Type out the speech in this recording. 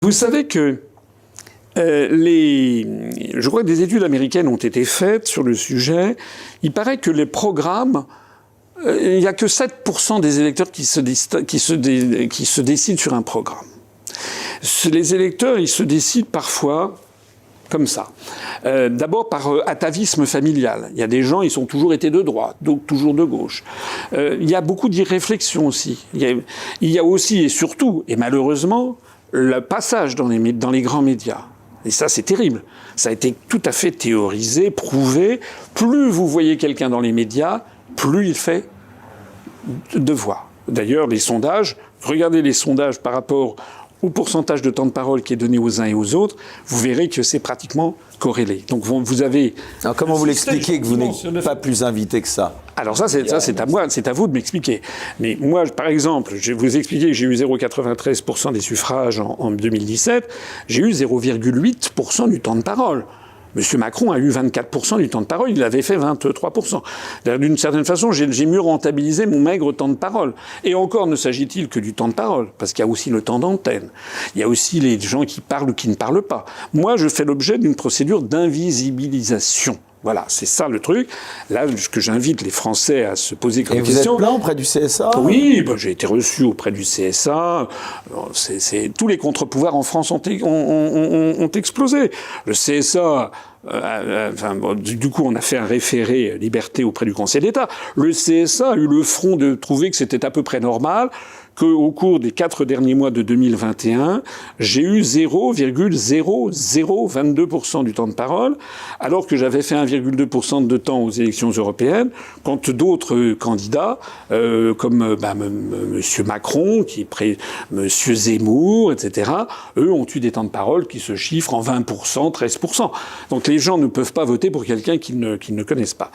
Vous savez que je crois que des études américaines ont été faites sur le sujet. Il paraît que les programmes, il n'y a que 7% des électeurs qui se décident sur un programme. Les électeurs, ils se décident parfois comme ça. D'abord par atavisme familial. Il y a des gens, ils ont toujours été de droite, donc toujours de gauche. Il y a beaucoup d'irréflexion aussi. Il y a aussi et surtout, et malheureusement, le passage dans les grands médias. Et ça, c'est terrible. Ça a été tout à fait théorisé, prouvé. Plus vous voyez quelqu'un dans les médias, plus il fait de voix. D'ailleurs, les sondages, regardez les sondages par rapport au pourcentage de temps de parole qui est donné aux uns et aux autres, vous verrez que c'est pratiquement corrélé. Donc vous avez... Alors comment vous l'expliquez que vous n'êtes pas plus invité que ça? Alors ça c'est à moi, c'est à vous de m'expliquer. Mais moi, par exemple, je vais vous expliquer que j'ai eu 0,93% des suffrages en 2017, j'ai eu 0,8% du temps de parole. M. Macron a eu 24% du temps de parole, il avait fait 23%. D'une certaine façon, j'ai mieux rentabilisé mon maigre temps de parole. Et encore ne s'agit-il que du temps de parole, parce qu'il y a aussi le temps d'antenne. Il y a aussi les gens qui parlent ou qui ne parlent pas. Moi, je fais l'objet d'une procédure d'invisibilisation. Voilà, c'est ça le truc. Là, ce que j'invite les Français à se poser comme question... Et vous êtes plein auprès du CSA? Oui, ben, j'ai été reçu auprès du CSA. Tous les contre-pouvoirs en France ont explosé. Le CSA... du coup, on a fait un référé liberté auprès du Conseil d'État. Le CSA a eu le front de trouver que c'était à peu près normal qu'au cours des 4 derniers mois de 2021, j'ai eu 0,0022% du temps de parole, alors que j'avais fait 1,2% de temps aux élections européennes, quand d'autres candidats, comme Monsieur Macron, Monsieur Zemmour, etc., eux ont eu des temps de parole qui se chiffrent en 20%, 13%. Donc les gens ne peuvent pas voter pour quelqu'un qu'ils ne connaissent pas.